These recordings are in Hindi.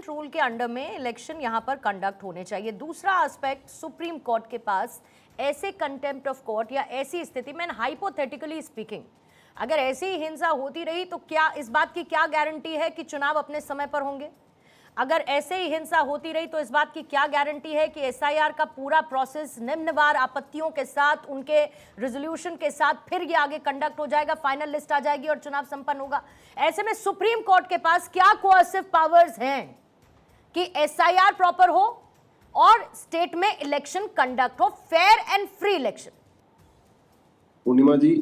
रूल के अंडर में इलेक्शन यहाँ पर कंडक्ट होने चाहिए। दूसरा एस्पेक्ट, सुप्रीम कोर्ट के पास ऐसे कंटेम्प्ट ऑफ कोर्ट या ऐसी स्थिति में, हाइपोथेटिकली स्पीकिंग, अगर ऐसी ही हिंसा होती रही तो क्या इस बात की क्या गारंटी है कि चुनाव अपने समय पर होंगे? अगर ऐसे ही हिंसा होती रही तो इस बात की क्या गारंटी है कि एसआईआर का पूरा प्रोसेस निम्नवार आपत्तियों के साथ, उनके रिजोल्यूशन के साथ फिर ये आगे कंडक्ट हो जाएगा, फाइनल लिस्ट आ जाएगी और चुनाव संपन्न होगा? ऐसे में सुप्रीम कोर्ट के पास क्या कोअर्सिव पावर्स हैं कि एसआईआर प्रॉपर हो और स्टेट में इलेक्शन कंडक्ट हो, फेयर एंड फ्री इलेक्शन? पूर्णिमा जी,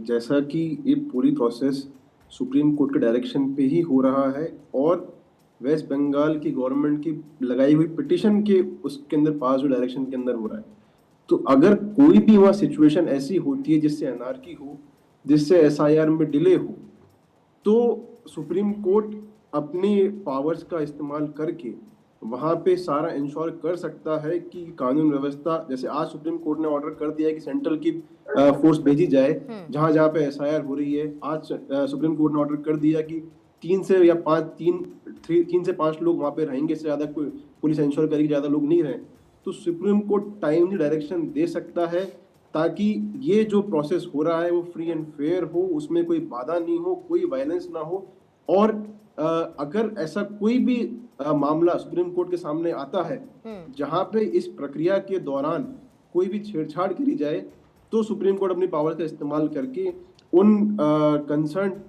जैसा कि ये पूरी प्रोसेस सुप्रीम कोर्ट के डायरेक्शन पे ही हो रहा है और वेस्ट बंगाल की गवर्नमेंट की लगाई हुई पिटीशन के उसके अंदर पास जो डायरेक्शन के अंदर हो रहा है, तो अगर कोई भी वहाँ सिचुएशन ऐसी होती है जिससे अनार्की हो, जिससे एसआईआर में डिले हो, तो सुप्रीम कोर्ट अपनी पावर्स का इस्तेमाल करके वहाँ पे सारा इंश्योर कर सकता है कि कानून व्यवस्था, जैसे आज सुप्रीम कोर्ट ने ऑर्डर कर दिया है कि सेंट्रल की फोर्स भेजी जाए जहाँ जहाँ पे एसआईआर हो रही है। आज सुप्रीम कोर्ट ने ऑर्डर कर दिया कि 3 से 5 लोग वहाँ पे रहेंगे, इससे ज्यादा कोई पुलिस इंश्योर करेगी ज्यादा लोग नहीं रहे। तो सुप्रीम कोर्ट टाइमली डायरेक्शन दे सकता है ताकि ये जो प्रोसेस हो रहा है वो फ्री एंड फेयर हो, उसमें कोई बाधा नहीं हो, कोई वायलेंस ना हो। और अगर ऐसा कोई भी मामला सुप्रीम कोर्ट के सामने आता है जहां पे इस प्रक्रिया के दौरान कोई भी छेड़छाड़ करी जाए, तो सुप्रीम कोर्ट अपनी पावर का इस्तेमाल करके उन कंसर्न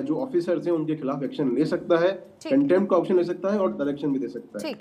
जो ऑफिसर्स हैं उनके खिलाफ एक्शन ले सकता है, कंटेम्प्ट का ऑप्शन ले सकता है और डायरेक्शन भी दे सकता है।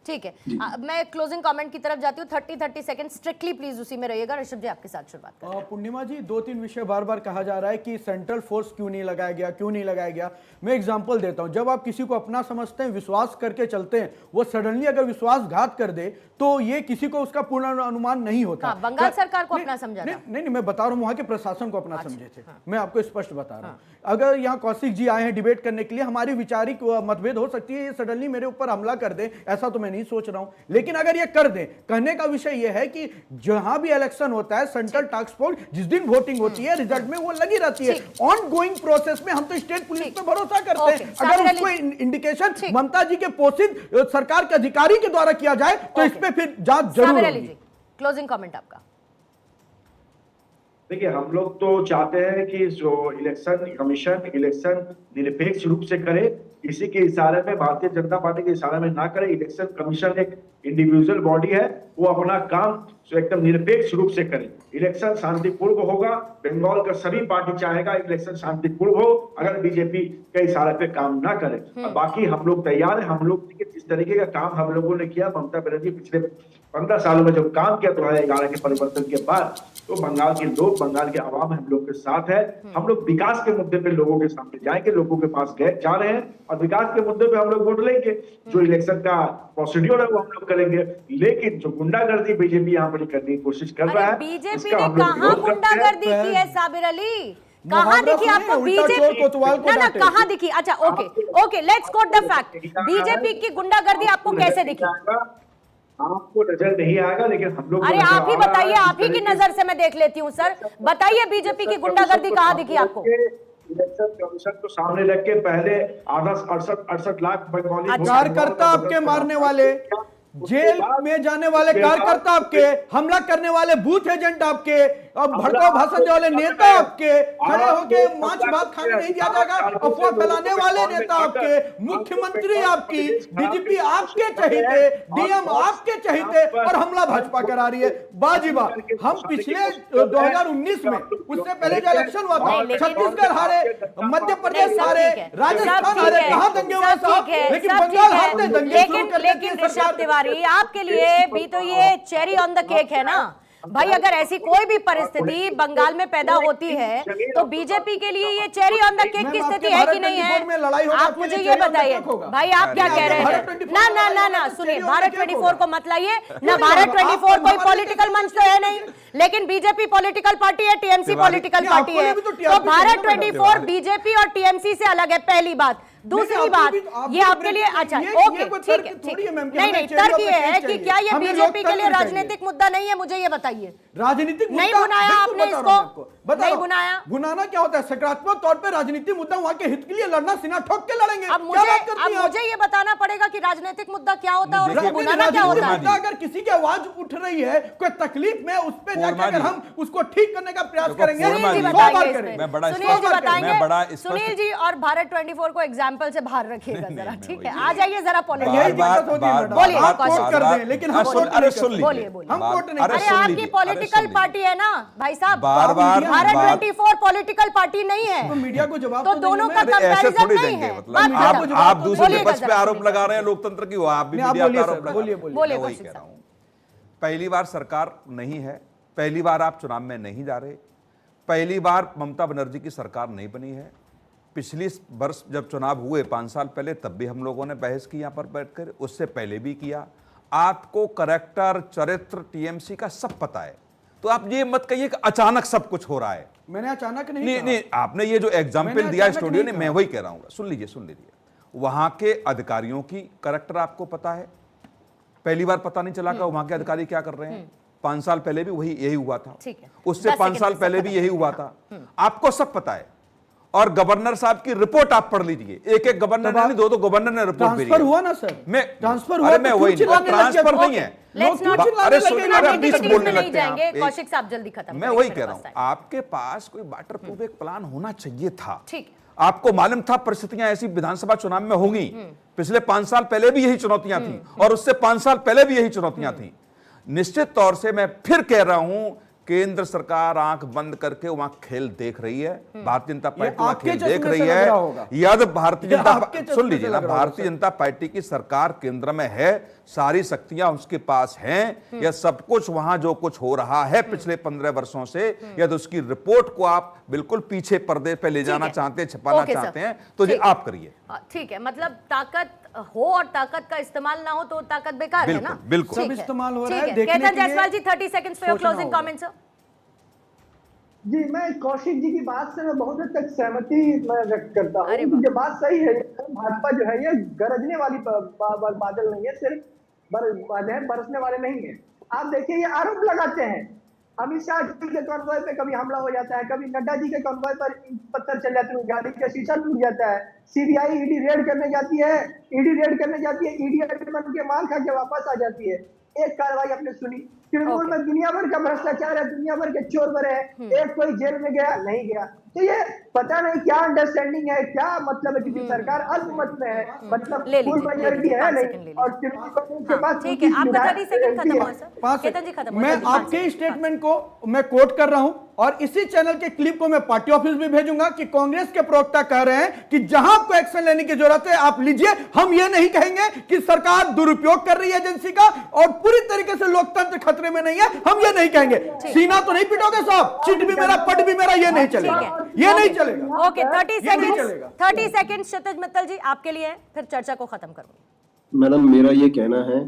ठीक है। मैं क्लोजिंग कमेंट की तरफ जाती हूँ। 30 सेकंड स्ट्रिक्टली प्लीज उसी में रहिएगा। ऋषभ जी, आपके साथ शुरुआत करें। पूर्णिमा जी, 2-3 विषय बार बार कहा जा रहा है कि सेंट्रल फोर्स क्यों नहीं लगाया गया, क्यों नहीं लगाया गया। मैं एग्जांपल देता हूं, जब आप किसी को अपना समझते हैं, विश्वास करके चलते हैं, वो सडनली अगर विश्वासघात कर दे तो ये किसी को उसका पूर्ण अनुमान नहीं होता। बंगाल सरकार को अपना समझा था। नहीं, मैं बता रहा हूं वहां के प्रशासन को अपना समझे थे। मैं आपको स्पष्ट बता रहा हूं, अगर यहाँ कौशिक जी आए हैं डिबेट करने के लिए, हमारी विचारिक मतभेद हो सकती है, ये सडनली मेरे ऊपर हमला कर दे ऐसा तो मैं नहीं सोच रहा हूं। लेकिन अगर ये कर दें, कहने का विषय ये है कि जहां भी इलेक्शन होता है, सेंट्रल टास्क फोर्स जिस दिन वोटिंग होती है, रिजल्ट में वो लगी रहती है। ऑन गोइंग प्रोसेस में हम तो स्टेट पुलिस पे भरोसा करते हैं। अगर उसको इंडिकेशन ममता जी के पोषित सरकार के अधिकारी के द्वारा किया जाए तो इस पे फिर जांच जरूर होगी। क्लोजिंग कमेंट आपका। देखिए, हम लोग तो चाहते हैं कि जो इलेक्शन कमीशन इलेक्शन निरपेक्ष रूप से करे, किसी के इशारे में, भारतीय जनता पार्टी के इशारे में ना करे। इलेक्शन कमीशन एक इंडिविजुअल बॉडी है, वो अपना काम एकदम निरपेक्ष रूप से करे। इलेक्शन शांतिपूर्ण होगा, बंगाल का सभी पार्टी चाहेगा इलेक्शन शांतिपूर्ण हो, अगर बीजेपी के इशारे पे काम ना करे। और बाकी हम लोग तैयार है। हम लोग जिस तरीके का काम हम लोगों ने किया, ममता बनर्जी पिछले 15 सालों में जब काम किया 2011 के परिवर्तन के बाद, तो बंगाल के लोग, बंगाल के आवाम हम लोग के साथ है। हम लोग विकास के मुद्दे पे लोगों के सामने जाएंगे, लोगों के पास जा रहे हैं और विकास के मुद्दे पे हम लोग वोट लेंगे। जो इलेक्शन का प्रोसीड्यूर है वो हम लोग करेंगे। लेकिन जो गुंडागर्दी बीजेपी यहाँ पर करने की कोशिश कर रहा है, बीजेपी ने कहाँ गुंडागर्दी की है? साबिर अली, कहाँ दिखी आपको बीजेपी? ना कहाँ दिखी? अच्छा, okay, let's quote the fact. BJP की गुंडागर्दी आपको कैसे दिखी? आपको नजर नहीं आएगा, लेकिन हम लोग, अरे आप ही बताइए, आप ही की नजर से मैं देख लेती हूँ। सर बताइए, बीजेपी की गुंडागर्दी कहाँ दिखी आपको? इलेक्शन कमीशन को सामने रख के पहले 68 लाख बंगाली कार्यकर्ता आपके मारने वाले, जेल में जाने वाले कार्यकर्ता आपके, हमला करने वाले बूथ एजेंट आपके, अब भड़काऊ भाषण देने वाले नेता आपके, खड़े होके मांस भात खाने नहीं दिया जाएगा, अफवाह फैलाने वाले नेता आपके, मुख्यमंत्री आपकी, डीजीपी आपके चहेते, डीएम आपके चहेते, और हमला भाजपा करा रही है। बाजीबा, हम पिछले 2019 में, उससे पहले जो इलेक्शन हुआ था, छत्तीसगढ़ हारे, मध्य प्रदेश हारे, राजस्थान हारे, कहां दंगे हुए साहब, लेकिन बंगाल हारते दंगे शुरू कर देती है सरकार। आपके लिए भी तो ये चेरी ऑन द केक है ना भाई। अगर ऐसी कोई भी परिस्थिति बंगाल में पैदा होती है तो बीजेपी के लिए ये चेरी ऑन द केक की स्थिति है कि नहीं है? आप मुझे ये बताइए भाई, आप क्या कह रहे हैं? ना सुनिए, भारत 24 को मत लाइए ना। भारत 24 कोई पॉलिटिकल मंच तो है नहीं, लेकिन बीजेपी पॉलिटिकल पार्टी है, टीएमसी पॉलिटिकल पार्टी है। तो भारत 24 बीजेपी और टीएमसी से अलग है, पहली बात। दूसरी बात, ये आपके लिए, अच्छा ओके, ठीक है, नहीं, तर्क ये है कि क्या ये बीजेपी के लिए राजनीतिक मुद्दा नहीं है? मुझे ये बताइए। राजनीतिक नहीं बनाया आपने इसको? बताओ, नहीं भुनाया। भुनाना क्या होता है? सकारात्मक तौर पे राजनीतिक मुद्दा वहां के हित के लिए लड़ना, सीना ठोक के लड़ेंगे। अब मुझे ये बताना पड़ेगा कि राजनीतिक मुद्दा क्या होता है और उसको भुनाना क्या होता है। अगर किसी की आवाज उठ रही है, कोई तकलीफ में, उस पे जाकर हम उसको ठीक करने का प्रयास करेंगे। सुनील जी बताएंगे, सुनील जी और भारत 24 को एग्जाम्पल से बाहर रखिएगा जरा, ठीक है? आ जाइए जरा पॉलिटिक्स, बोलिए। लेकिन हम अरे आपकी पॉलिटिकल पार्टी है ना भाई साहब, बार-बार भारत 24 पॉलिटिकल पार्टी नहीं है, तो मीडिया को जवाब तो दोनों का ऐसे कंपैरिजन थोड़ी नहीं देंगे। है। मतलब आप दूसरे विपक्ष पे आरोप लगा रहे हैं लोकतंत्र की, वो आप भी मीडिया पे आरोप लगा रहे हैं। बोलिए मैं वही कह रहा हूं, पहली बार सरकार नहीं है, पहली बार आप चुनाव में नहीं जा रहे, पहली बार ममता बनर्जी की सरकार नहीं बनी है। पिछली वर्ष जब चुनाव हुए 5 साल पहले, तब भी हम लोगों ने बहस की यहां पर बैठकर, उससे पहले भी किया। आपको करैक्टर, चरित्र, टीएमसी का सब पता है, तो आप ये मत कहिए कि अचानक सब कुछ हो रहा है। मैंने अचानक नहीं आपने ये जो एग्जाम्पल दिया स्टूडियो ने, मैं वही कह रहा हूँ। सुन लीजिए, वहां के अधिकारियों की करैक्टर आपको पता है, पहली बार पता नहीं चला कि वहां के अधिकारी क्या कर रहे हैं। 5 साल पहले भी यही हुआ था, उससे 5 साल पहले भी यही हुआ था, आपको सब पता है। और गवर्नर साहब की रिपोर्ट आप पढ़ लीजिए, एक गवर्नर ने नहीं, 2 गवर्नर ने रिपोर्ट भेजी। ट्रांसफर हुआ ना सर? ट्रांसफर हुआ, मैं वही ट्रांसफर नहीं है। कौशिक साहब जल्दी खत्म। मैं वही कह रहा हूं, आपके पास कोई वाटर प्रूफ एक प्लान होना चाहिए था। आपको मालूम था परिस्थितियां ऐसी विधानसभा चुनाव में होंगी। पिछले 5 साल पहले भी यही चुनौतियां थी और उससे 5 साल पहले भी यही चुनौतियां थी। निश्चित तौर से मैं फिर कह रहा हूं, केंद्र सरकार आंख बंद करके वहां खेल देख रही है, भारतीय जनता पार्टी वहां खेल देख रही है। यदि भारतीय जनता, सुन लीजिए ना, भारतीय जनता पार्टी की सरकार केंद्र में है, सारी शक्तियां उसके पास हैं, या सब कुछ वहां जो कुछ हो रहा है पिछले 15 वर्षों से, यदि उसकी रिपोर्ट को आप बिल्कुल पीछे पर्दे पे ले जाना चाहते हैं, छिपाना चाहते हैं, तो ये आप करिए। ठीक है, मतलब ताकत हो और ताकत का इस्तेमाल ना हो तो ताकत बेकार है ना। बिल्कुल सब इस्तेमाल हो रहा है। Ketan Jaiswal ji 30 seconds for your closing comments. जी, मैं कौशिक जी की बात से मैं बहुत हद तक सहमति मैं व्यक्त करता हूँ। ये बात सही है, भाजपा जो है ये गरजने वाली बादल नहीं है, सिर्फ बरसने वाले नहीं है। आप देखिए, ये आरोप लगाते हैं, अमित शाह जी के कॉन्वॉय पे कभी हमला हो जाता है, कभी नड्डा जी के कॉन्वॉय पर पत्थर चल जाते हैं, गाड़ी का शीशा टूट जाता है, सीबीआई ईडी रेड करने जाती है, ईडी के माल खा के वापस आ जाती है। एक कार्रवाई आपने सुनी, तृणमूल में दुनिया भर का भ्रष्टाचार है, दुनिया भर के चोर भरे हैं, एक कोई जेल में गया नहीं गया। तो ये पता नहीं क्या अंडरस्टैंडिंग है, क्या मतलब है, क्योंकि सरकार अल्पमत में है, मतलब फुल मेजॉरिटी है नहीं, और तृणमूल के पास ठीक है, आपका 30 सेकंड खत्म हुआ सर। केतन जी खत्म। मैं आपके स्टेटमेंट को मैं कोट कर रहा हूं और इसी चैनल के क्लिप को मैं पार्टी ऑफिस भी भेजूंगा कि कांग्रेस के प्रवक्ता कह रहे हैं कि जहां आपको एक्शन लेने की जरूरत है आप लीजिए। हम ये नहीं कहेंगे कि सरकार दुरुपयोग कर रही है एजेंसी का और पूरी तरीके से लोकतंत्र खतरे में नहीं है, हम ये नहीं कहेंगे। सीना तो नहीं पिटोगे साहब, चिट भी मेरा पट भी मेरा, ये नहीं चलेगा, ये नहीं चलेगा। ओके, 30 सेकंड क्षितिज मित्तल जी आपके लिए, फिर चर्चा को खत्म करूंगी। मैडम, मेरा ये कहना है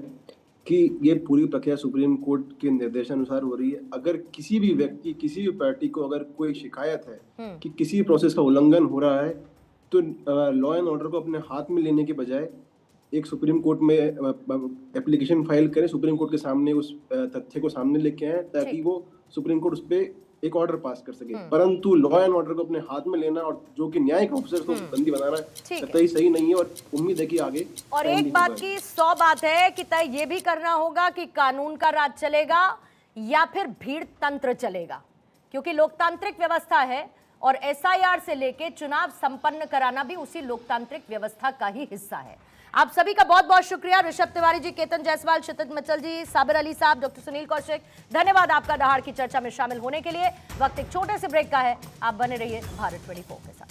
कि ये पूरी प्रक्रिया सुप्रीम कोर्ट के निर्देशानुसार हो रही है। अगर किसी भी व्यक्ति, किसी भी पार्टी को अगर कोई शिकायत है कि किसी प्रोसेस का उल्लंघन हो रहा है, तो लॉ एंड ऑर्डर को अपने हाथ में लेने के बजाय एक सुप्रीम कोर्ट में एप्लीकेशन फाइल करें, सुप्रीम कोर्ट के सामने उस तथ्य को सामने लेके आए, ताकि वो सुप्रीम कोर्ट उस पर एक ऑर्डर पास कर सके। परंतु लॉ एंड ऑर्डर को अपने हाथ में लेना और जो कि न्यायिक ऑफिसर को बंदी बनाना कतई सही नहीं है, और उम्मीद है कि आगे। और एक बात की 100 बात है कि तय ये भी करना होगा कि कानून का राज चलेगा या फिर भीड़ तंत्र चलेगा, क्योंकि लोकतांत्रिक व्यवस्था है और एसआईआर से लेके चुनाव संपन्न कराना भी उसी लोकतांत्रिक व्यवस्था का ही हिस्सा है। आप सभी का बहुत बहुत शुक्रिया, ऋषभ तिवारी जी, केतन जायसवाल, क्षितिज मित्तल जी, साबिर अली साहब, डॉक्टर सुनील कौशिक, धन्यवाद आपका दहाड़ की चर्चा में शामिल होने के लिए। वक्त एक छोटे से ब्रेक का है, आप बने रहिए भारत 24 के साथ।